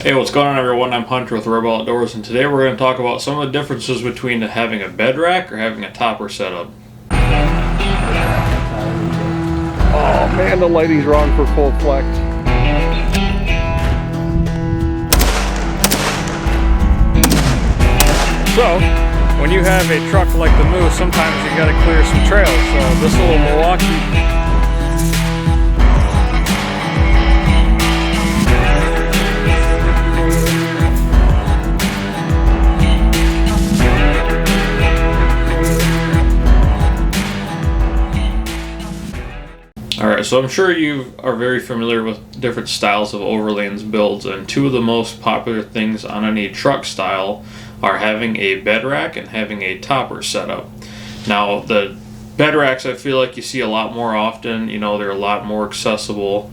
Hey, what's going on everyone? I'm Hunter with Rebel Outdoors, and today we're going to talk about some of the differences between having a bed rack or having a topper setup. Oh man, the lighting's wrong for full flex. So, when you have a truck like the Moose, sometimes you gotta clear some trails. So this little Milwaukee Alright, so I'm sure you are very familiar with different styles of Overland's builds, and two of the most popular things on any truck style are having a bed rack and having a topper setup. Now, the bed racks I feel like you see a lot more often, they're a lot more accessible,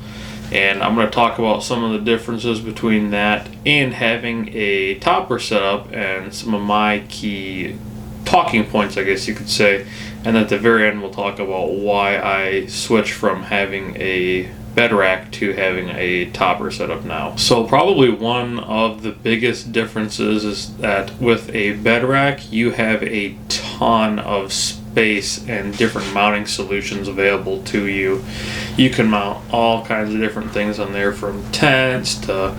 and I'm going to talk about some of the differences between that and having a topper setup and some of my key talking points, I guess you could say. And at the very end we'll talk about why I switched from having a bed rack to having a topper setup now. So probably one of the biggest differences is that with a bed rack you have a ton of space and different mounting solutions available to you. You can mount all kinds of different things on there, from tents to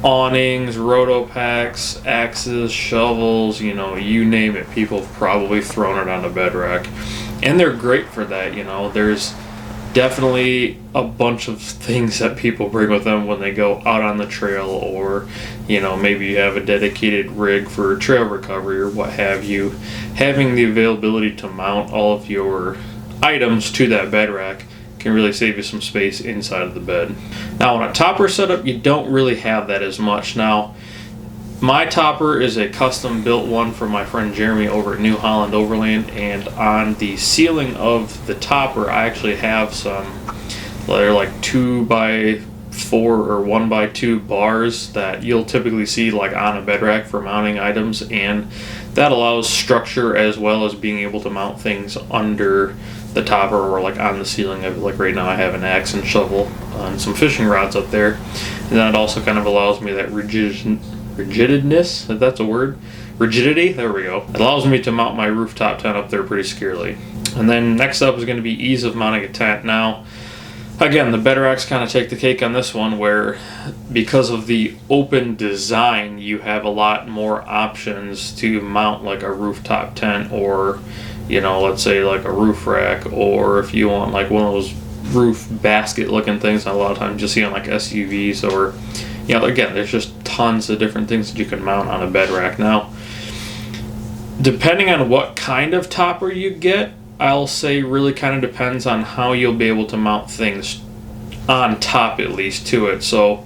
awnings, roto packs, axes, shovels, you name it. People have probably thrown it on a bed rack, and they're great for that. There's definitely a bunch of things that people bring with them when they go out on the trail, or maybe you have a dedicated rig for trail recovery or what have you. Having the availability to mount all of your items to that bed rack can really save you some space inside of the bed. Now, on a topper setup, you don't really have that as much. Now, my topper is a custom built one from my friend Jeremy over at New Holland Overland, and on the ceiling of the topper I actually have some, they're like 2x4 or 1x2 bars that you'll typically see like on a bed rack for mounting items, and that allows structure as well as being able to mount things under the topper or like on the ceiling. Like right now I have an axe and shovel and some fishing rods up there, and then it also kind of allows me that rigidness, if that's a word, rigidity, there we go. It allows me to mount my rooftop tent up there pretty securely. And then next up is going to be ease of mounting a tent. Now again, the bed racks kind of take the cake on this one, where because of the open design you have a lot more options to mount like a rooftop tent, or let's say like a roof rack, or if you want like one of those roof basket looking things that a lot of times you see on like SUVs, or again, there's just tons of different things that you can mount on a bed rack. Now, depending on what kind of topper you get, I'll say really kind of depends on how you'll be able to mount things on top, at least, to it. So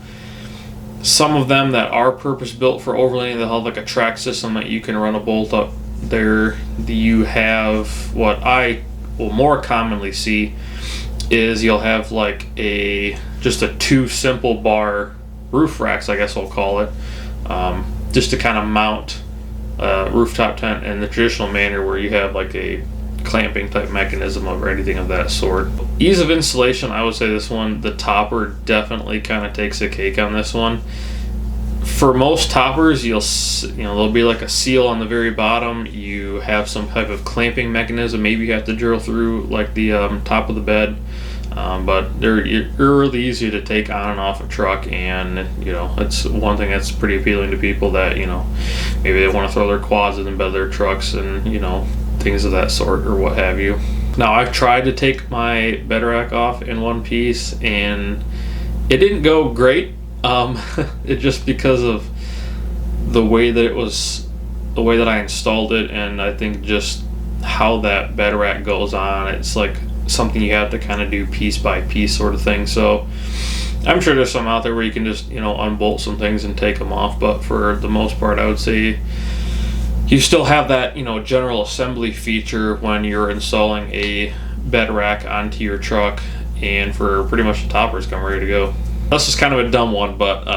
some of them that are purpose built for overlanding, they'll have like a track system that you can run a bolt up there. You have what I will more commonly see is you'll have like just a 2 simple bar roof racks, I guess I'll call it, just to kind of mount a rooftop tent in the traditional manner, where you have like a clamping type mechanism or anything of that sort. Ease of installation, I would say this one, the topper definitely kind of takes the cake on this one. For most toppers, there'll be like a seal on the very bottom. You have some type of clamping mechanism. Maybe you have to drill through like the top of the bed, but they're really easy to take on and off a truck, and it's one thing that's pretty appealing to people that maybe they want to throw their quads in the bed of their trucks and things of that sort or what have you. Now, I've tried to take my bed rack off in one piece and it didn't go great. It just because of the way that I installed it, and I think just how that bed rack goes on. It's like something you have to kind of do piece by piece sort of thing. So I'm sure there's some out there where you can just unbolt some things and take them off, but for the most part I would say you still have that general assembly feature when you're installing a bed rack onto your truck, and for pretty much the toppers come ready to go. This is kind of a dumb one, but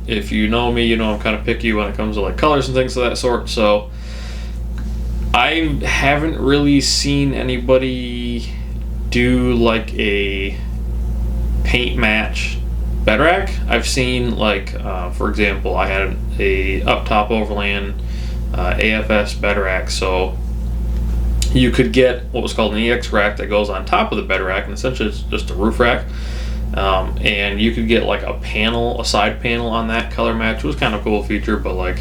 if you know me, I'm kind of picky when it comes to like colors and things of that sort. So I haven't really seen anybody do like a paint match bed rack. I've seen, like, for example, I had a up top Overland AFS bed rack, so you could get what was called an EX rack that goes on top of the bed rack, and essentially it's just a roof rack. And you could get like a side panel on that color match. It was kind of a cool feature, but like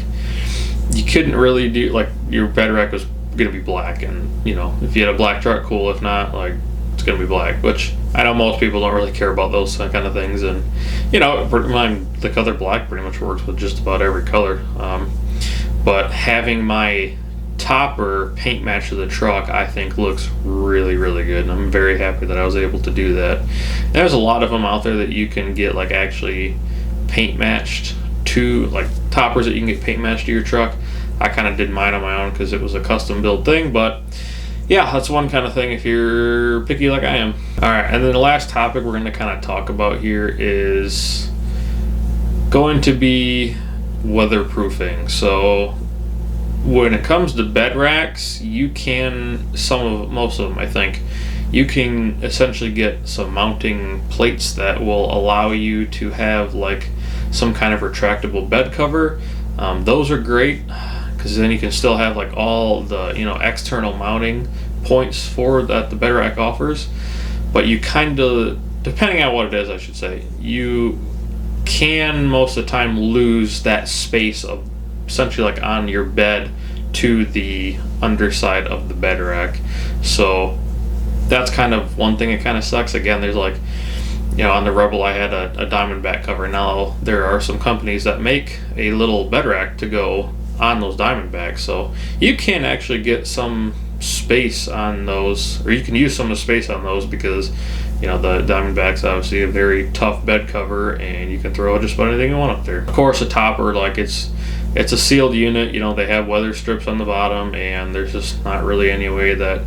you couldn't really do, like, your bed rack was gonna be black, and you know, if you had a black truck, cool. If not, like, it's gonna be black, which I know most people don't really care about those kind of things. And you know, the color black pretty much works with just about every color. But having my topper paint match to the truck, I think looks really, really good, and I'm very happy that I was able to do that. There's a lot of them out there that you can get, like, actually paint matched to, like, toppers that you can get paint matched to your truck. I kind of did mine on my own because it was a custom build thing, but yeah, that's one kind of thing if you're picky like I am. All right, and then the last topic we're going to kind of talk about here is going to be weatherproofing. So when it comes to bed racks, you can, most of them, I think, you can essentially get some mounting plates that will allow you to have like some kind of retractable bed cover. Those are great because then you can still have like all the, you know, external mounting points for that the bed rack offers. But you kind of, depending on what it is, I should say, you can most of the time lose that space of essentially like on your bed to the underside of the bed rack. So that's kind of one thing that kind of sucks. Again, there's like, you know, on the Rebel I had a Diamondback cover. Now there are some companies that make a little bed rack to go on those Diamondbacks, so you can actually get some space on those, or you can use some of the space on those, because you know the Diamondback's obviously a very tough bed cover, and you can throw just about anything you want up there. Of course, a topper, like, it's a sealed unit. You know, they have weather strips on the bottom, and there's just not really any way that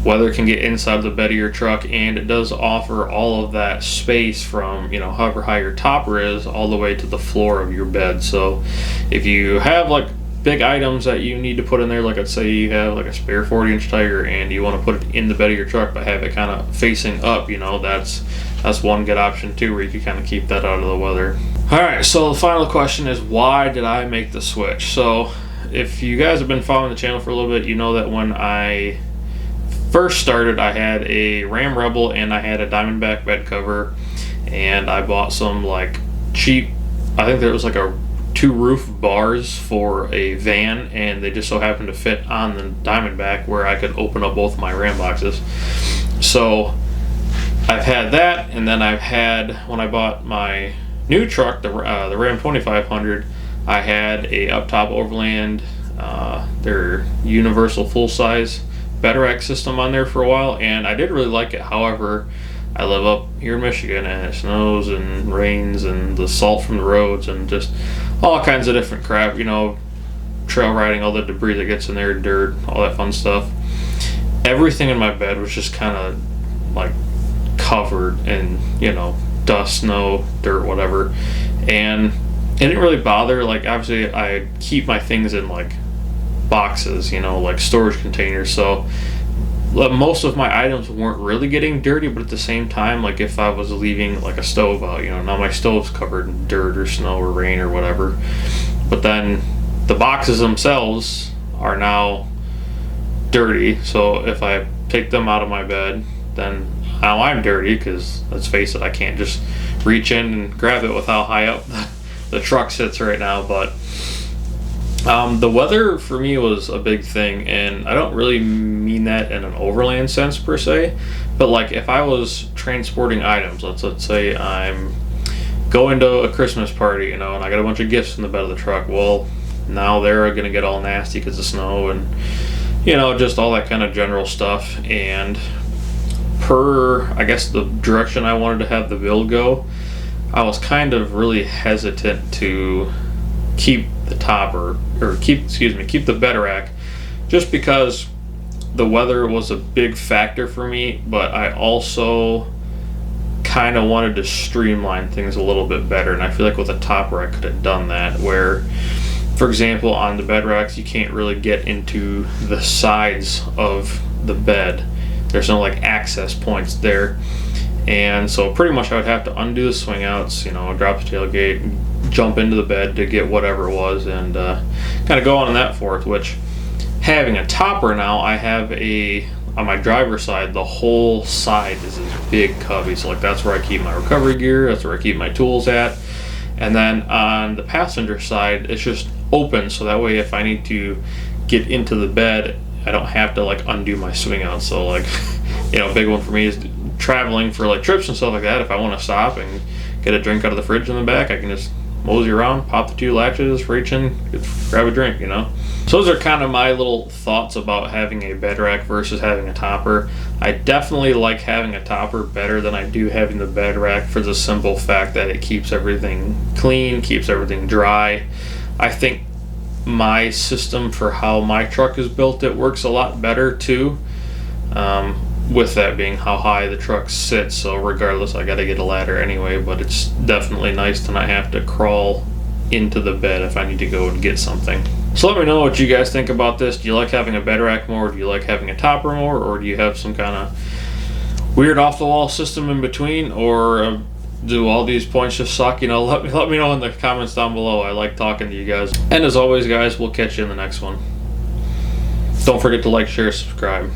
weather can get inside the bed of your truck. And it does offer all of that space from, you know, however high your topper is all the way to the floor of your bed. So if you have like big items that you need to put in there, like let's say you have like a spare 40-inch tire and you want to put it in the bed of your truck but have it kind of facing up, you know, that's one good option too, where you can kind of keep that out of the weather. All right, so the final question is, why did I make the switch? So if you guys have been following the channel for a little bit, you know that when I first started, I had a Ram Rebel and I had a Diamondback bed cover, and I bought some like cheap, I think there was like a 2 roof bars for a van, and they just so happened to fit on the Diamondback where I could open up both my Ram boxes. So I've had that, and then I've had, when I bought my new truck, the Ram 2500, I had a up top Overland, their universal full size bed rack system on there for a while, and I did really like it. However, I live up here in Michigan, and it snows and rains and the salt from the roads and just all kinds of different crap, you know, trail riding, all the debris that gets in there, dirt, all that fun stuff. Everything in my bed was just kind of like covered in, you know, dust, snow, dirt, whatever. And it didn't really bother. Like, obviously I keep my things in like boxes, you know, like storage containers, so most of my items weren't really getting dirty. But at the same time, like if I was leaving like a stove out, you know, now my stove's covered in dirt or snow or rain or whatever, but then the boxes themselves are now dirty. So if I take them out of my bed, then now I'm dirty, because let's face it, I can't just reach in and grab it with how high up the truck sits right now. But the weather for me was a big thing, and I don't really mean that in an overland sense per se, but like if I was transporting items, let's say I'm going to a Christmas party, you know, and I got a bunch of gifts in the bed of the truck. Well, now they're gonna get all nasty because of snow and, you know, just all that kind of general stuff. And per, I guess, the direction I wanted to have the build go, I was kind of really hesitant to keep the topper, or keep the bed rack, just because the weather was a big factor for me. But I also kind of wanted to streamline things a little bit better, and I feel like with a topper I could have done that, where, for example, on the bed racks you can't really get into the sides of the bed. there's no like access points there. And so pretty much I would have to undo the swing outs, you know, drop the tailgate, jump into the bed to get whatever it was, and kind of go on that forth. Which, having a topper now, I have on my driver's side, the whole side is this big cubby. So like that's where I keep my recovery gear, that's where I keep my tools at. And then on the passenger side, it's just open, so that way if I need to get into the bed, I don't have to like undo my swing out. So like, you know, a big one for me is traveling for like trips and stuff like that. If I want to stop and get a drink out of the fridge in the back, I can just mosey around, pop the 2 latches, reach in, grab a drink, you know. So those are kind of my little thoughts about having a bed rack versus having a topper. I definitely like having a topper better than I do having the bed rack, for the simple fact that it keeps everything clean, keeps everything dry. I think my system for how my truck is built, it works a lot better too. With that being how high the truck sits, so regardless I gotta get a ladder anyway, but it's definitely nice to not have to crawl into the bed if I need to go and get something. So let me know what you guys think about this. Do you like having a bed rack more? Do you like having a topper more? Or do you have some kind of weird off the wall system in between? Or do all these points just suck? You know, let me know in the comments down below. I like talking to you guys. And as always guys, we'll catch you in the next one. Don't forget to like, share, subscribe.